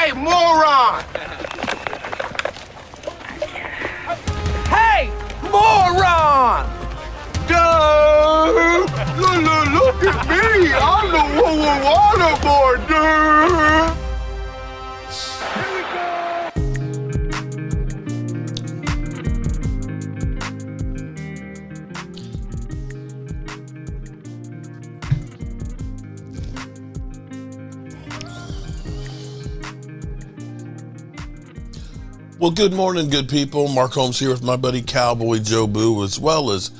Hey, moron! Hey, moron! Dude! Look at me! I'm the waterboard, dude! Here we go! Well, good morning, good people. Mark Holmes here with my buddy Cowboy Joe Boo, as well as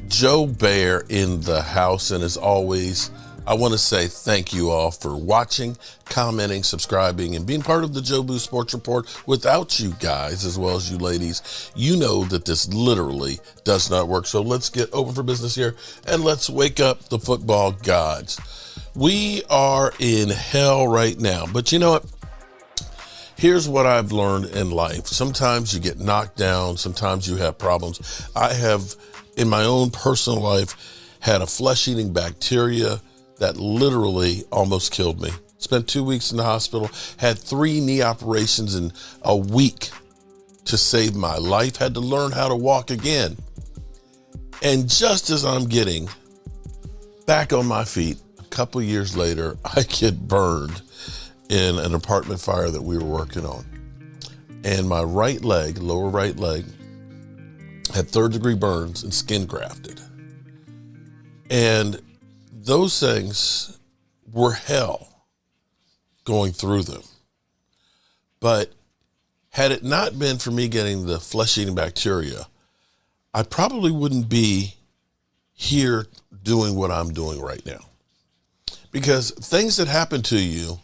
Joe Bear in the house. And as always, I want to say thank you all for watching, commenting, subscribing, and being part of the Joe Boo Sports Report. Without you guys, as well as you ladies, you know that this literally does not work. So let's get open for business here and let's wake up the football gods. We are in hell right now, but you know what? Here's what I've learned in life. Sometimes you get knocked down. Sometimes you have problems. I have, in my own personal life, had a flesh-eating bacteria that literally almost killed me. Spent 2 weeks in the hospital, had 3 knee operations in a week to save my life, had to learn how to walk again. And just as I'm getting back on my feet, a couple of years later, I get burned in an apartment fire that we were working on. And my right leg, lower right leg, had 3rd-degree burns and skin grafted. And those things were hell going through them. But had it not been for me getting the flesh-eating bacteria, I probably wouldn't be here doing what I'm doing right now. Because things that happen to you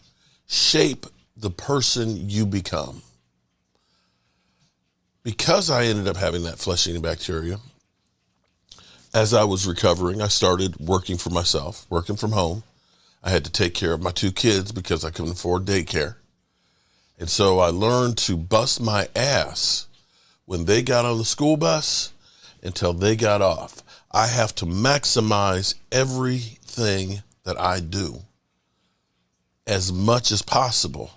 shape the person you become. Because I ended up having that flesh-eating bacteria, as I was recovering, I started working for myself, working from home. I had to take care of my 2 kids because I couldn't afford daycare. And so I learned to bust my ass when they got on the school bus until they got off. I have to maximize everything that I do as much as possible.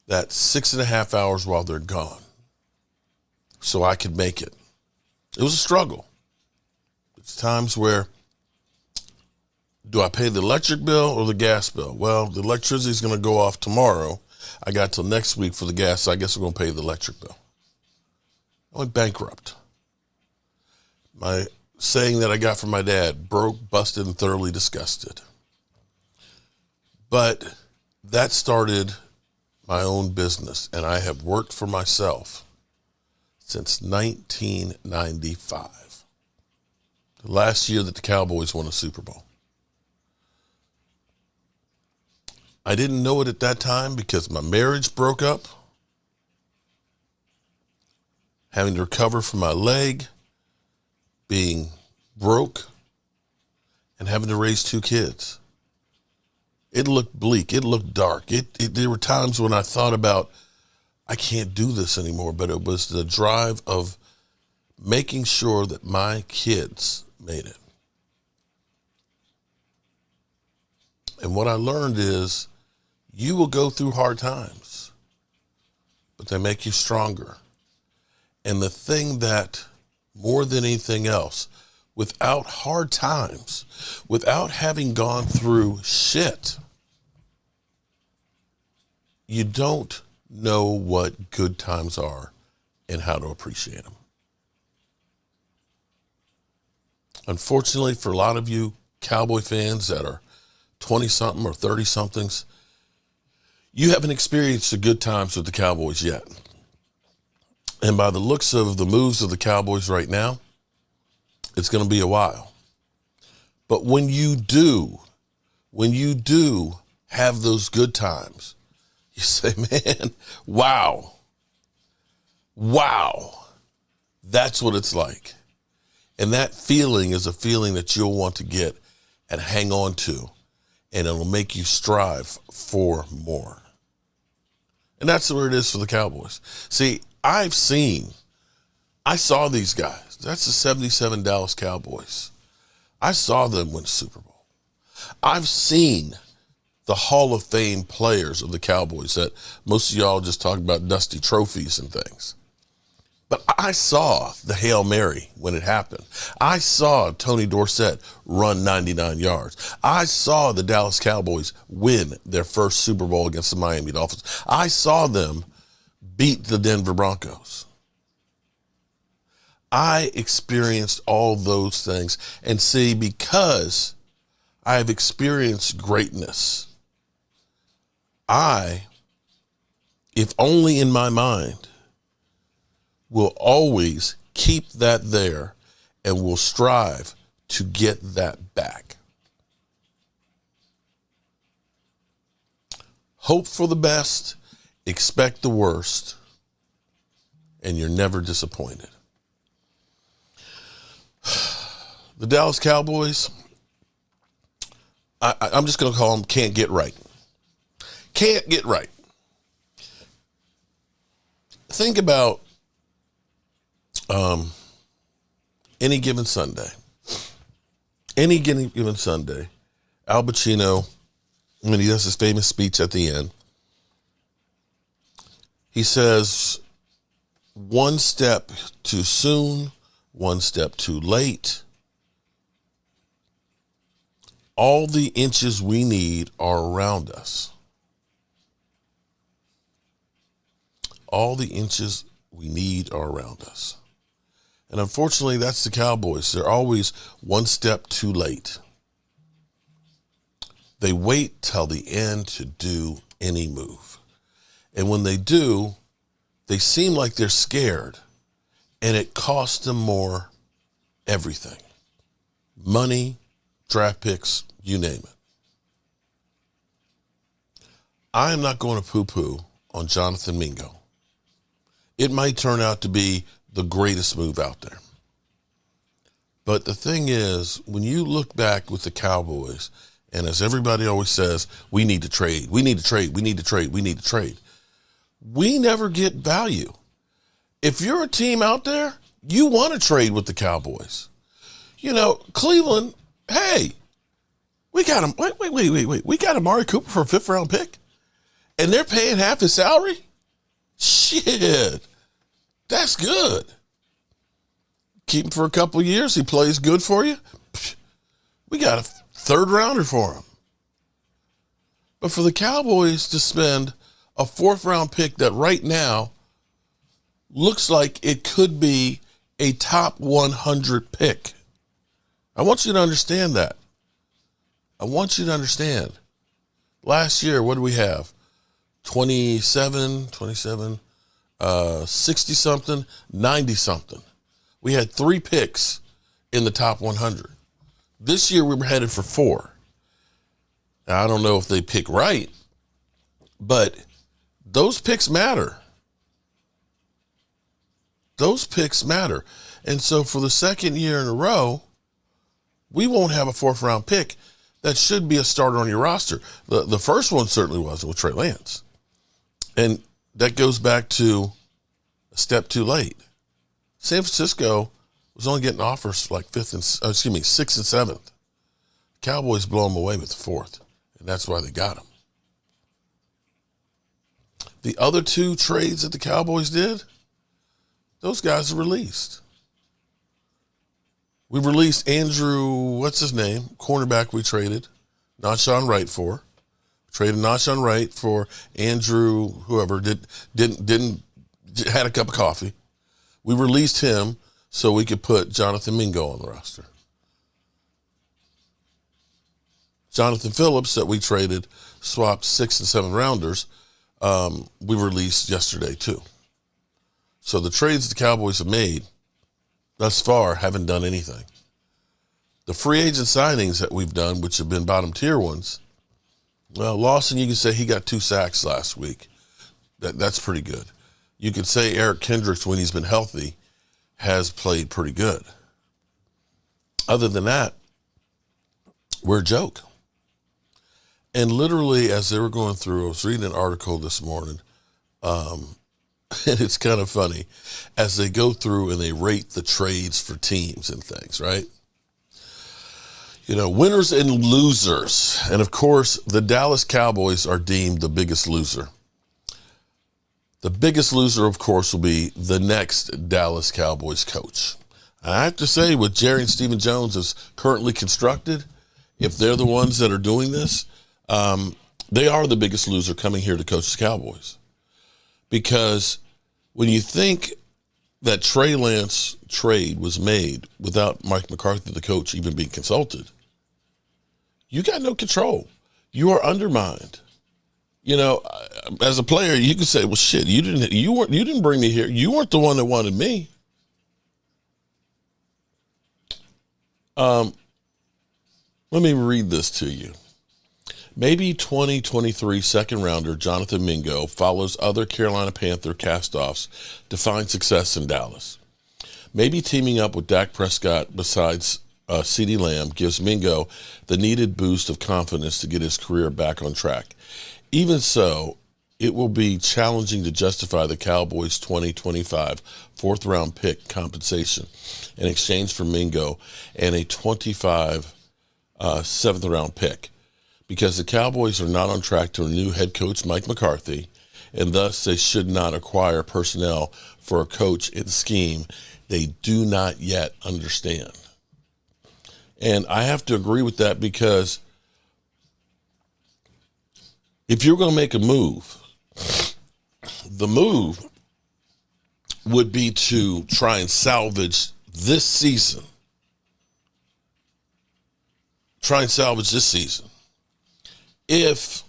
That 6.5 hours while they're gone, so I could make it. It was a struggle. It's times where, do I pay the electric bill or the gas bill? Well, the electricity is going to go off tomorrow. I got till next week for the gas, so I guess I'm going to pay the electric bill. I went bankrupt. My saying that I got from my dad, broke, busted, and thoroughly disgusted. But that started my own business, and I have worked for myself since 1995, the last year that the Cowboys won a Super Bowl. I didn't know it at that time because my marriage broke up, having to recover from my leg, being broke, and having to raise 2 kids. It looked bleak. It looked dark. There were times when I thought about, I can't do this anymore, but it was the drive of making sure that my kids made it. And what I learned is you will go through hard times, but they make you stronger. And the thing that, more than anything else, without hard times, without having gone through shit, you don't know what good times are and how to appreciate them. Unfortunately, for a lot of you Cowboy fans that are 20-something or 30-somethings, you haven't experienced the good times with the Cowboys yet. And by the looks of the moves of the Cowboys right now, it's going to be a while. But when you do have those good times, you say, man, wow, that's what it's like. And that feeling is a feeling that you'll want to get and hang on to, and it'll make you strive for more. And that's where it is for the Cowboys. See, I saw these guys. That's the 77 Dallas Cowboys. I saw them win the Super Bowl. I've seen the Hall of Fame players of the Cowboys that most of y'all just talk about dusty trophies and things. But I saw the Hail Mary when it happened. I saw Tony Dorsett run 99 yards. I saw the Dallas Cowboys win their first Super Bowl against the Miami Dolphins. I saw them beat the Denver Broncos. I experienced all those things. And see, because I have experienced greatness, if only in my mind, will always keep that there and will strive to get that back. Hope for the best, expect the worst, and you're never disappointed. The Dallas Cowboys, I'm just going to call them can't get right. Can't get right. Think about any given Sunday. Any given Sunday, Al Pacino, when he does his famous speech at the end, he says, one step too soon, one step too late. All the inches we need are around us. All the inches we need are around us. And unfortunately, that's the Cowboys. They're always one step too late. They wait till the end to do any move. And when they do, they seem like they're scared. And it costs them more everything. Money, draft picks, you name it. I am not going to poo-poo on Jonathan Mingo. It might turn out to be the greatest move out there. But the thing is, when you look back with the Cowboys, and as everybody always says, we need to trade, we need to trade, we need to trade, we need to trade. We never get value. If you're a team out there, you want to trade with the Cowboys. You know, Cleveland, hey, we got him. Wait. We got Amari Cooper for a 5th round pick, and they're paying half his salary? Shit. That's good. Keep him for a couple of years. He plays good for you. We got a 3rd rounder for him. But for the Cowboys to spend a 4th round pick that right now looks like it could be a top 100 pick. I want you to understand that. I want you to understand. Last year, what do we have? 27, 60-something, 90-something. We had 3 picks in the top 100. This year, we were headed for 4. Now, I don't know if they pick right, but those picks matter. Those picks matter. And so for the 2nd year in a row, we won't have a 4th round pick that should be a starter on your roster. The first one certainly wasn't with Trey Lance. And that goes back to a step too late. San Francisco was only getting offers like 6th and 7th. Cowboys blow them away with the 4th, and that's why they got him. The other 2 trades that the Cowboys did, those guys are released. We released Andrew, what's his name? Cornerback we traded, Nahshon Wright for. Traded Nahshon Wright for Andrew, whoever didn't had a cup of coffee. We released him so we could put Jonathan Mingo on the roster. Jonathan Phillips that we traded, swapped 6th and 7th rounders, we released yesterday too. So the trades the Cowboys have made thus far haven't done anything. The free agent signings that we've done, which have been bottom tier ones, well, Lawson, you can say he got 2 sacks last week. That's pretty good. You could say Eric Kendricks, when he's been healthy, has played pretty good. Other than that, we're a joke. And literally, as they were going through, I was reading an article this morning, and it's kind of funny, as they go through and they rate the trades for teams and things, right? Winners and losers. And of course, the Dallas Cowboys are deemed the biggest loser. The biggest loser, of course, will be the next Dallas Cowboys coach. And I have to say, with Jerry and Stephen Jones as currently constructed, if they're the ones that are doing this, they are the biggest loser coming here to coach the Cowboys. Because when you think that Trey Lance trade was made without Mike McCarthy, the coach, even being consulted, you got no control. You are undermined. As a player, you can say, "Well, shit, you didn't bring me here. You weren't the one that wanted me." Let me read this to you. Maybe 2023 second rounder Jonathan Mingo follows other Carolina Panther castoffs to find success in Dallas. Maybe teaming up with Dak Prescott besides CeeDee Lamb gives Mingo the needed boost of confidence to get his career back on track. Even so, it will be challenging to justify the Cowboys' 2025 fourth-round pick compensation in exchange for Mingo and a 25 seventh-round pick, because the Cowboys are not on track to renew head coach Mike McCarthy, and thus they should not acquire personnel for a coach and scheme they do not yet understand. And I have to agree with that, because if you're going to make a move, the move would be to try and salvage this season. Try and salvage this season. If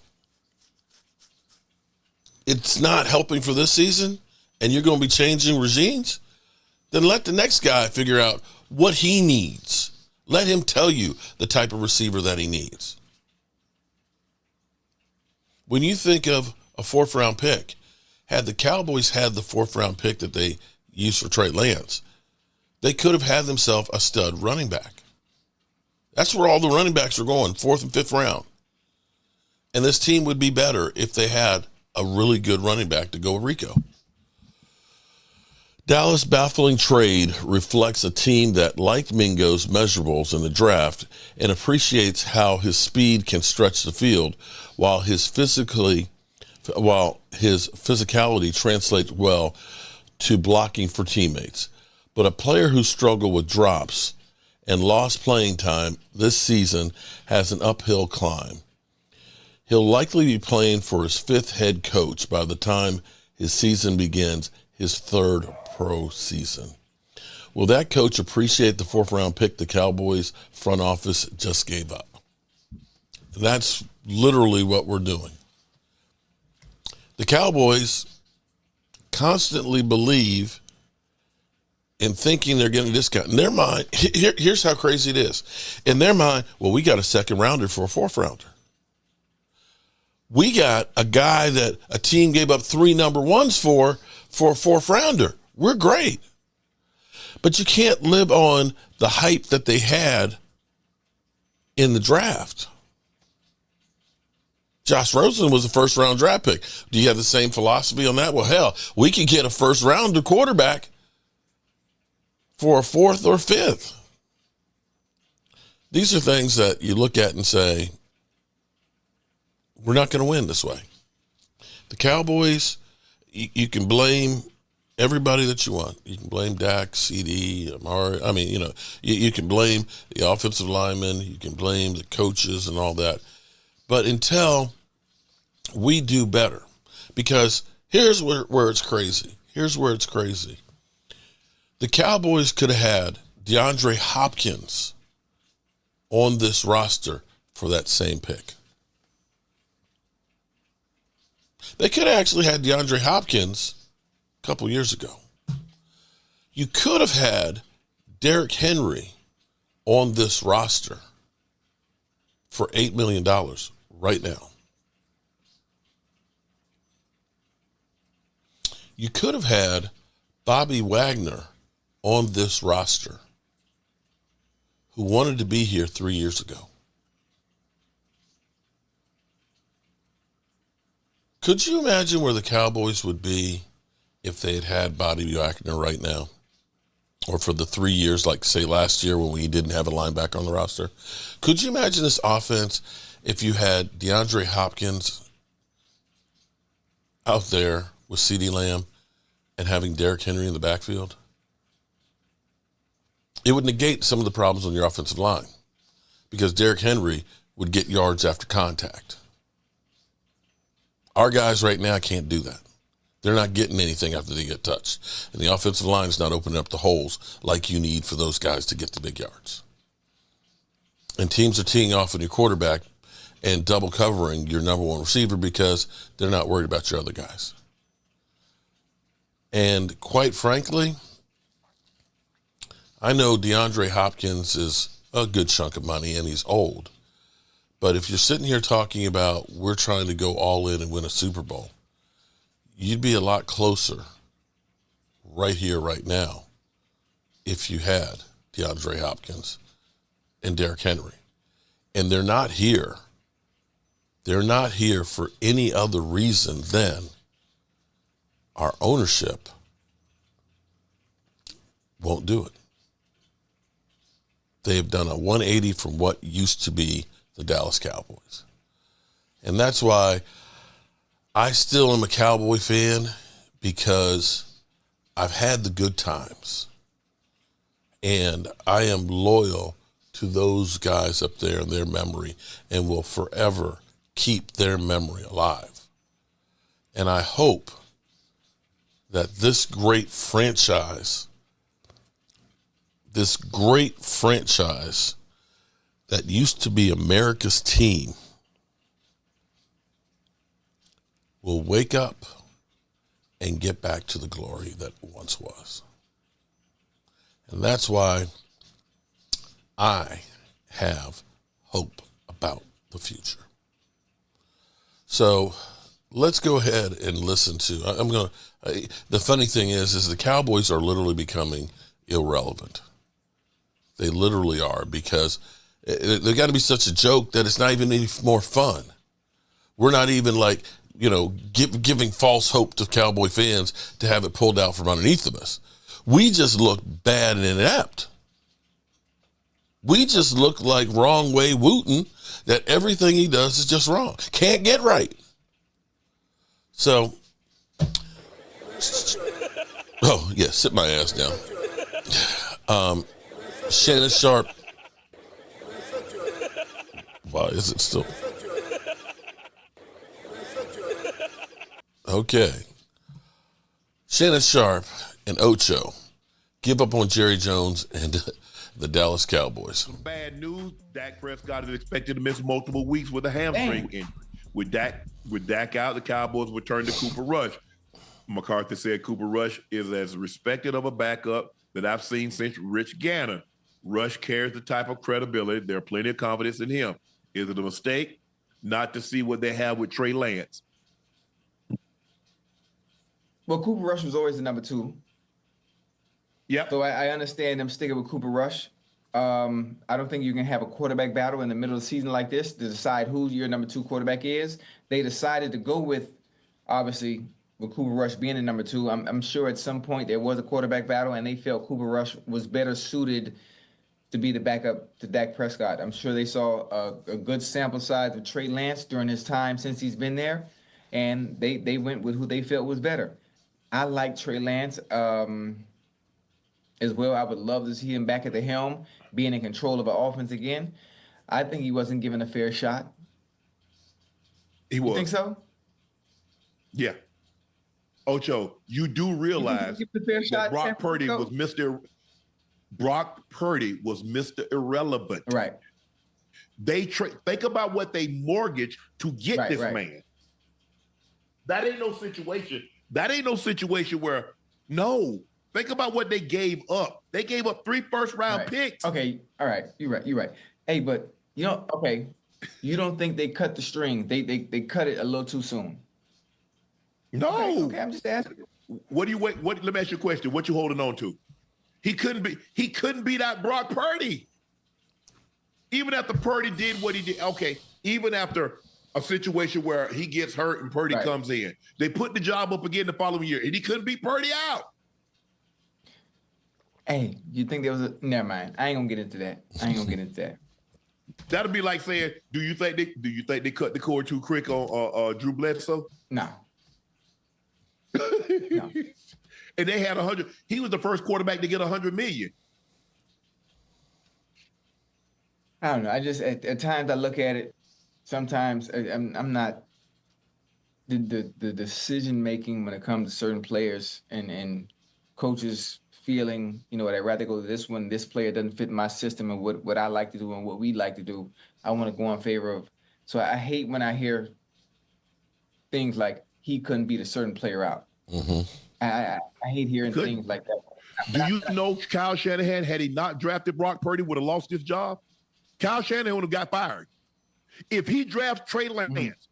it's not helping for this season and you're going to be changing regimes, then let the next guy figure out what he needs. Let him tell you the type of receiver that he needs. When you think of a fourth-round pick, had the Cowboys had the fourth-round pick that they used for Trey Lance, they could have had themselves a stud running back. That's where all the running backs are going, fourth and fifth round. And this team would be better if they had a really good running back to go with Rico. Dallas' baffling trade reflects a team that liked Mingo's measurables in the draft and appreciates how his speed can stretch the field, while his physicality translates well to blocking for teammates. But a player who struggled with drops and lost playing time this season has an uphill climb. He'll likely be playing for his fifth head coach by the time his season begins, his third pro season. Will that coach appreciate the fourth-round pick the Cowboys front office just gave up? That's literally what we're doing. The Cowboys constantly believe in thinking they're getting a discount. In their mind, here's how crazy it is. In their mind, well, we got a second rounder for a fourth rounder. We got a guy that a team gave up 3 number ones for a fourth rounder. We're great. But you can't live on the hype that they had in the draft. Josh Rosen was a first-round draft pick. Do you have the same philosophy on that? Well, hell, we could get a first-rounder quarterback for a fourth or fifth. These are things that you look at and say, we're not going to win this way. The Cowboys, you can blame everybody that you want. You can blame Dak, CD, Amari. I mean, you can blame the offensive linemen. You can blame the coaches and all that. But until we do better, because here's where it's crazy. Here's where it's crazy. The Cowboys could have had DeAndre Hopkins on this roster for that same pick. They could have actually had DeAndre Hopkins a couple years ago. You could have had Derrick Henry on this roster for $8 million right now. You could have had Bobby Wagner on this roster, who wanted to be here 3 years ago. Could you imagine where the Cowboys would be if they had Bobby Wagner right now? or for the 3 years, like say last year when we didn't have a linebacker on the roster. Could you imagine this offense if you had DeAndre Hopkins out there with CeeDee Lamb and having Derrick Henry in the backfield? It would negate some of the problems on your offensive line because Derrick Henry would get yards after contact. Our guys right now can't do that. They're not getting anything after they get touched. And the offensive line is not opening up the holes like you need for those guys to get the big yards. And teams are teeing off on your quarterback and double covering your number one receiver because they're not worried about your other guys. And quite frankly, I know DeAndre Hopkins is a good chunk of money and he's old. But if you're sitting here talking about we're trying to go all in and win a Super Bowl, you'd be a lot closer right here, right now, if you had DeAndre Hopkins and Derrick Henry. And they're not here. They're not here for any other reason than our ownership won't do it. They have done a 180 from what used to be the Dallas Cowboys. And that's why I still am a Cowboy fan, because I've had the good times. And I am loyal to those guys up there in their memory and will forever keep their memory alive. And I hope that this great franchise that used to be America's team will wake up and get back to the glory that once was. And that's why I have hope about the future. So let's go ahead and listen to, the funny thing is the Cowboys are literally becoming irrelevant. They literally are, because they got to be such a joke that it's not even any more fun. We're not even like, giving false hope to Cowboy fans to have it pulled out from underneath of us. We just look bad and inept. We just look like wrong way Wooten, that everything he does is just wrong. Can't get right. So, sit my ass down. Shannon Sharp. Why is it still? Okay. Shannon Sharp and Ocho give up on Jerry Jones and the Dallas Cowboys. Bad news. Dak Prescott is expected to miss multiple weeks with a hamstring injury. With Dak out, the Cowboys will turn to Cooper Rush. McCarthy said Cooper Rush is as respected of a backup that I've seen since Rich Gannon. Rush carries the type of credibility. There's plenty of confidence in him. Is it a mistake not to see what they have with Trey Lance? Well, Cooper Rush was always the number two. Yeah. So I understand them sticking with Cooper Rush. I don't think you can have a quarterback battle in the middle of the season like this to decide who your number two quarterback is. They decided to go with, obviously, with Cooper Rush being the number two. I'm sure at some point there was a quarterback battle and they felt Cooper Rush was better suited to be the backup to Dak Prescott. I'm sure they saw a good sample size of Trey Lance during his time since he's been there, and they went with who they felt was better. I like Trey Lance as well. I would love to see him back at the helm, being in control of an offense again. I think he wasn't given a fair shot. He was. You think so? Yeah. Ocho, you do realize that Brock Purdy was Mr. Irrelevant. Right. Think about what they mortgaged to get this man. That ain't no situation. That ain't no situation where, no. Think about what they gave up. They gave up 3 first-round picks. Okay, all right. You're right. Hey, but you don't think they cut the string? They cut it a little too soon. No. Okay, I'm just asking. Let me ask you a question. What you holding on to? He couldn't beat out Brock Purdy. Even after Purdy did what he did. Okay, even after a situation where he gets hurt and Purdy comes in. They put the job up again the following year, and he couldn't beat Purdy out. Hey, you think there was a? Never mind. I ain't gonna get into that. I ain't gonna get into that. That'd be like saying, do you think they cut the cord too quick on Drew Bledsoe? No. No. And they had 100. He was the first quarterback to get 100 million. I don't know. I just at times I look at it. Sometimes I'm not the decision making when it comes to certain players and coaches feeling, you know, I'd rather go to this one. This player doesn't fit my system and what I like to do and what we like to do. I want to go in favor of. So I hate when I hear things like he couldn't beat a certain player out. Mm-hmm. I hate hearing things like that. Do you know Kyle Shanahan, had he not drafted Brock Purdy, would have lost his job? Kyle Shanahan would have got fired. If he drafts Trey Lance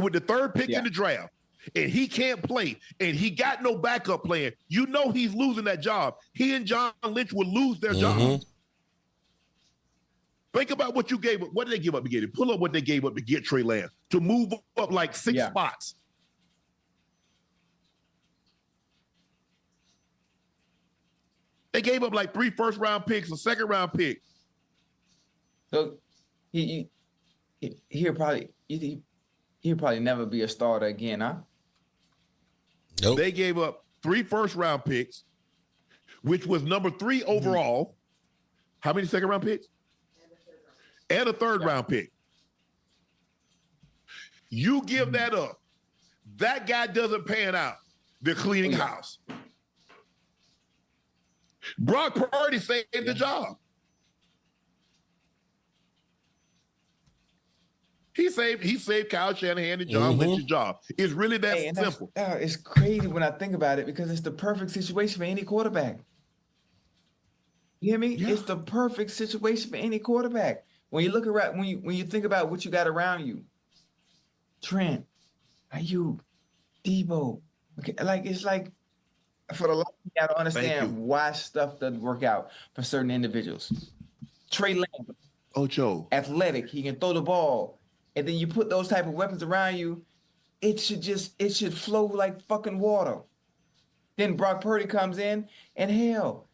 with the third pick in the draft, and he can't play, and he got no backup plan, you know he's losing that job. He and John Lynch would lose their jobs. Think about what you gave up. What did they give up to get it? Pull up what they gave up to get Trey Lance, to move up like 6 spots. They gave up like 3 first-round picks, a second-round pick. So he'll probably never be a starter again, huh? Nope. They gave up 3 first-round picks, which was number 3 overall. How many second-round picks? And a third-round pick. You give that up. That guy doesn't pan out. They're cleaning house. Brock Purdy saved the job. He saved Kyle Shanahan and John Lynch's job. It's really that simple. It's crazy when I think about it because it's the perfect situation for any quarterback. You hear me? Yeah. It's the perfect situation for any quarterback. When you look around, when you think about what you got around you, Trent, Ayuk, Debo, okay, like it's like for the life you got to understand why stuff doesn't work out for certain individuals. Trey Lance, Ocho, athletic, he can throw the ball, and then you put those type of weapons around you, it should flow like fucking water. Then Brock Purdy comes in, and hell,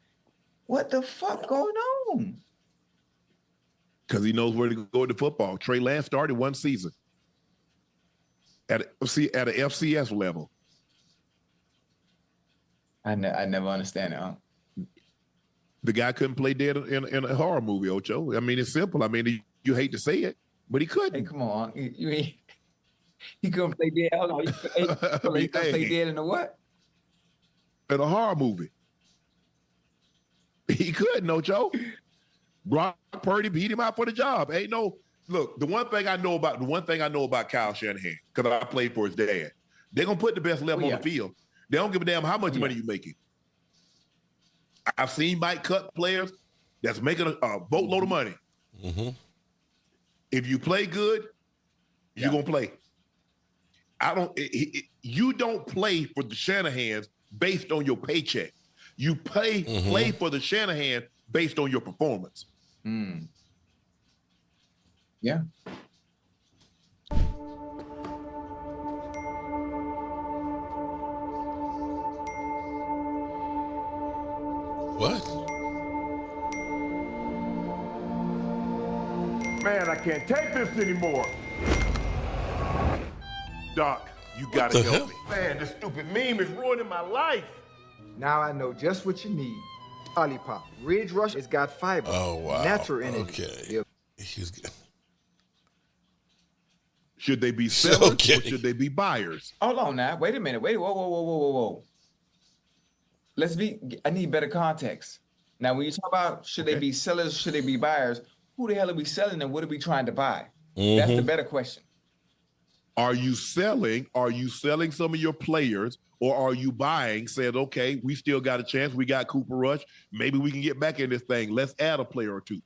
what the fuck going on? Because he knows where to go with the football. Trey Lance started 1 season at an FCS level. I never understand it, huh? The guy couldn't play dead in a horror movie, Ocho. I mean, it's simple. I mean, you hate to say it, but he couldn't. Hey, come on. He couldn't play dead. Hold on. He couldn't play dead in a what? In a horror movie. He couldn't, Ocho. Brock Purdy beat him out for the job. Look, the one thing I know about Kyle Shanahan, because I played for his dad, they're gonna put the best left on the field. They don't give a damn how much money you're making. I've seen Mike cut players that's making a boatload of money. Mm-hmm. If you play good, you're gonna play. You don't play for the Shanahans based on your paycheck. You play for the Shanahan based on your performance. Mm. Yeah. What? Man, I can't take this anymore. Doc, you gotta help me. Man, this stupid meme is ruining my life. Now I know just what you need. Olipop. Ridge Rush has got fiber. Oh, wow. Natural energy. Okay. He's good. Should they be sellers or should they be buyers? Hold on now. Wait a minute. Whoa. I need better context. Now, when you talk about should they be sellers, should they be buyers, who the hell are we selling and what are we trying to buy? That's the better question. Are you selling some of your players, or are you buying, saying, okay, we still got a chance. We got Cooper Rush. Maybe we can get back in this thing. Let's add a player or two.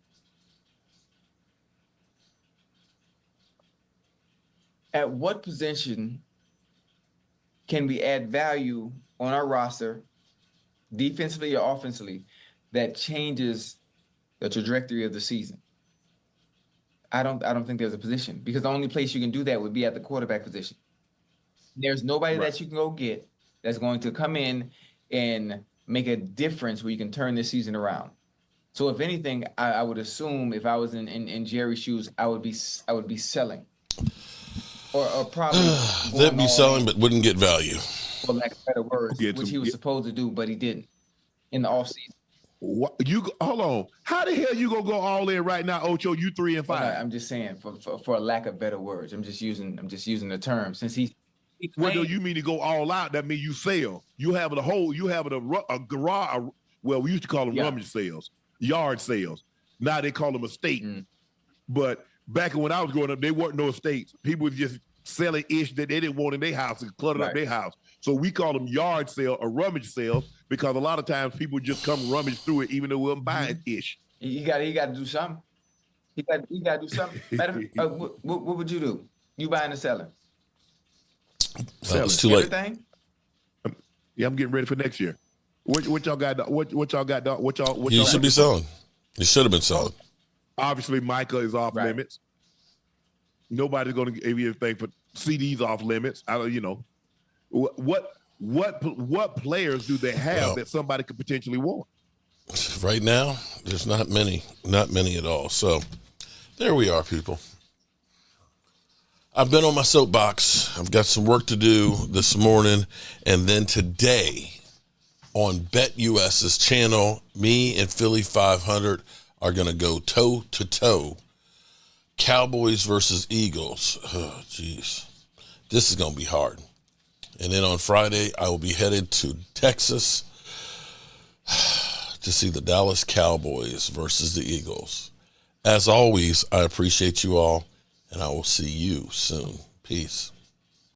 At what position can we add value on our roster, defensively or offensively, that changes the trajectory of the season? I don't think there's a position, because the only place you can do that would be at the quarterback position. There's nobody that you can go get that's going to come in and make a difference where you can turn this season around. So if anything, I would assume if I was in Jerry's shoes, I would be selling, or probably They'd be all selling, in, but wouldn't get value. for lack of better words, Get which some- he was supposed to do, but he didn't in the offseason. What, hold on. How the hell you gonna go all in right now, Ocho? You 3 and 5. I'm just saying, for a lack of better words, I'm just using the term since he What do claimed- you mean to go all out? That means you sell. You have a garage. Well, we used to call them Yeah. rummage sales, yard sales. Now they call them estate. But back when I was growing up, they weren't no estates. People were just selling ish that they didn't want in their house and cluttered up Right. their house. So we call them yard sale or rummage sale because a lot of times people just come rummage through it, even though we're buying ish. he got to do something. He got to do something. What would you do? You buying or selling? It's too late. Everything? Yeah, I'm getting ready for next year. What y'all got? What y'all got? What y'all? You should be selling. You should have been selling. Obviously, Micah is off Right. limits. Nobody's going to give you anything for CDs off limits. I don't, what players do they have Well, that somebody could potentially want? Right now, there's not many at all. So there we are, people. I've been on my soapbox. I've got some work to do this morning. And then today on BetUS's channel, me and Philly 500 are going to go toe to toe. Cowboys versus Eagles. Oh, jeez. This is going to be hard. And then on Friday, I will be headed to Texas to see the Dallas Cowboys versus the Eagles. As always, I appreciate you all, and I will see you soon. Peace.